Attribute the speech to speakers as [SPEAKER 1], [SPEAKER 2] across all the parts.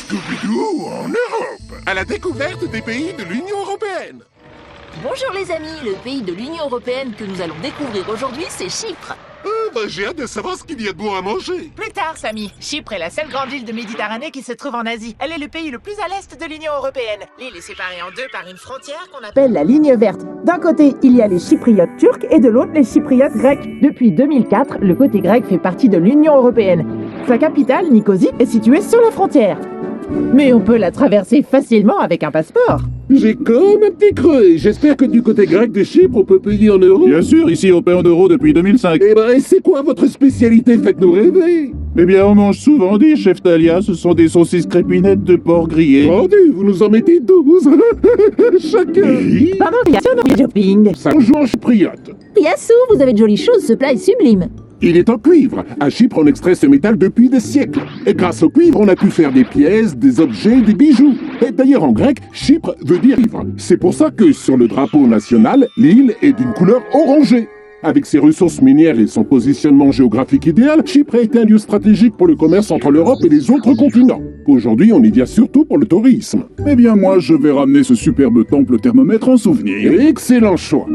[SPEAKER 1] Scooby-Doo en Europe, à la découverte des pays de l'Union européenne.
[SPEAKER 2] Bonjour les amis, le pays de l'Union européenne que nous allons découvrir aujourd'hui, c'est Chypre.
[SPEAKER 1] J'ai hâte de savoir ce qu'il y a de bon à manger.
[SPEAKER 3] Plus tard, Samy. Chypre est la seule grande île de Méditerranée qui se trouve en Asie. Elle est le pays le plus à l'est de l'Union européenne. L'île est séparée en deux par une frontière qu'on appelle
[SPEAKER 4] La ligne verte. D'un côté, il y a les Chypriotes turcs et de l'autre, les Chypriotes grecs. Depuis 2004, le côté grec fait partie de l'Union européenne. Sa capitale, Nicosie, est située sur la frontière. Mais on peut la traverser facilement avec un passeport.
[SPEAKER 5] J'ai comme un petit creux. J'espère que du côté grec de Chypre, on peut payer en euros.
[SPEAKER 6] Bien sûr, ici on paie en euros depuis 2005.
[SPEAKER 5] Eh ben, c'est quoi votre spécialité? Faites-nous rêver.
[SPEAKER 6] Eh bien, on mange souvent des cheftalia, ce sont des saucisses crépinettes de porc grillé.
[SPEAKER 5] Vendu, vous nous en mettez 12. Chacun.
[SPEAKER 4] Pendant qu'il y a sur le shopping.
[SPEAKER 5] Ça joue en chypriote.
[SPEAKER 2] Yassou, vous avez de jolies choses, ce plat est sublime.
[SPEAKER 5] Il est en cuivre. À Chypre, on extrait ce métal depuis des siècles. Et grâce au cuivre, on a pu faire des pièces, des objets, des bijoux. Et d'ailleurs, en grec, Chypre veut dire cuivre. C'est pour ça que sur le drapeau national, l'île est d'une couleur orangée. Avec ses ressources minières et son positionnement géographique idéal, Chypre a été un lieu stratégique pour le commerce entre l'Europe et les autres continents. Aujourd'hui, on y vient surtout pour le tourisme.
[SPEAKER 6] Eh bien, moi, je vais ramener ce superbe temple thermomètre en souvenir.
[SPEAKER 5] Excellent choix.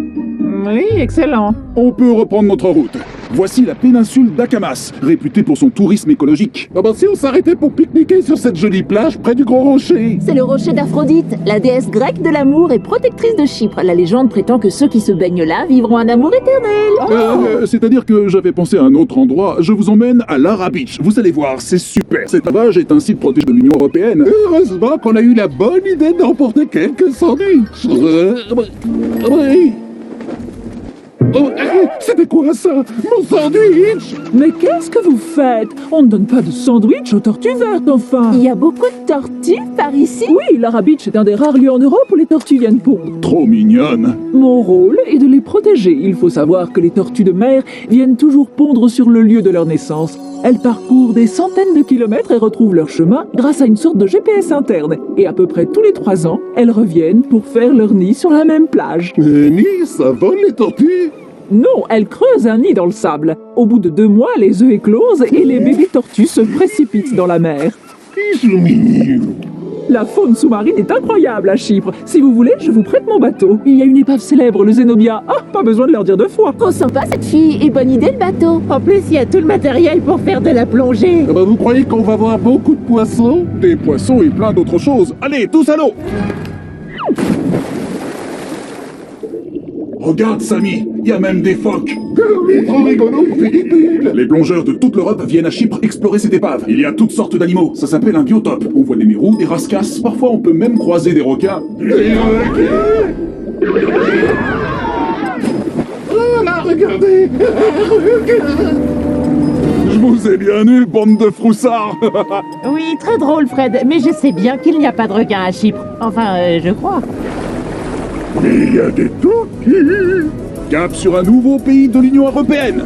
[SPEAKER 4] Oui, excellent.
[SPEAKER 6] On peut reprendre notre route. Voici la péninsule d'Akamas, réputée pour son tourisme écologique.
[SPEAKER 5] Ah ben, si on s'arrêtait pour pique-niquer sur cette jolie plage près du Gros Rocher.
[SPEAKER 2] C'est le rocher d'Aphrodite, la déesse grecque de l'amour et protectrice de Chypre. La légende prétend que ceux qui se baignent là vivront un amour éternel.
[SPEAKER 6] C'est-à-dire que j'avais pensé à un autre endroit. Je vous emmène à Lara Beach. Vous allez voir, c'est super. Cette plage est un site protégé de l'Union européenne.
[SPEAKER 5] Heureusement qu'on a eu la bonne idée d'emporter quelques sandwichs. Oui. Oh, c'était quoi ça? Mon sandwich?
[SPEAKER 7] Mais qu'est-ce que vous faites? On ne donne pas de sandwich aux tortues vertes, enfin!
[SPEAKER 2] Il y a beaucoup de tortues par ici.
[SPEAKER 7] Oui, Lara Beach est un des rares lieux en Europe où les tortues viennent pondre.
[SPEAKER 6] Trop mignonne.
[SPEAKER 7] Mon rôle est de les protéger. Il faut savoir que les tortues de mer viennent toujours pondre sur le lieu de leur naissance. Elles parcourent des centaines de kilomètres et retrouvent leur chemin grâce à une sorte de GPS interne. Et à peu près tous les 3 ans, elles reviennent pour faire leur nid sur la même plage.
[SPEAKER 5] Nid, ça vole les tortues?
[SPEAKER 7] Non, elles creusent un nid dans le sable. Au bout de 2 mois, les œufs éclosent et les bébés tortues se précipitent dans la mer.
[SPEAKER 5] Ils sont mignons.
[SPEAKER 7] La faune sous-marine est incroyable à Chypre. Si vous voulez, je vous prête mon bateau. Il y a une épave célèbre, le Zenobia. Ah, pas besoin de leur dire 2 fois.
[SPEAKER 2] Oh, sympa cette fille, et bonne idée le bateau.
[SPEAKER 4] En plus, il y a tout le matériel pour faire de la plongée.
[SPEAKER 5] Ah ben, vous croyez qu'on va voir beaucoup de poissons?
[SPEAKER 6] Des poissons et plein d'autres choses. Allez, tous à l'eau! Regarde, Samy, il y a même des phoques.
[SPEAKER 5] Oui, trop rigolo, Philippe.
[SPEAKER 6] Les plongeurs de toute l'Europe viennent à Chypre explorer cette épave. Il y a toutes sortes d'animaux. Ça s'appelle un biotope. On voit des mérous, des rascasses. Parfois, on peut même croiser des requins.
[SPEAKER 5] Des requins. Oh là, regardez. Un requin.
[SPEAKER 6] Je vous ai bien eu, bande de froussards.
[SPEAKER 4] Oui, très drôle, Fred, mais je sais bien qu'il n'y a pas de requin à Chypre. Enfin, je crois.
[SPEAKER 5] Mais il y a des tortues.
[SPEAKER 6] Cap sur un nouveau pays de l'Union européenne.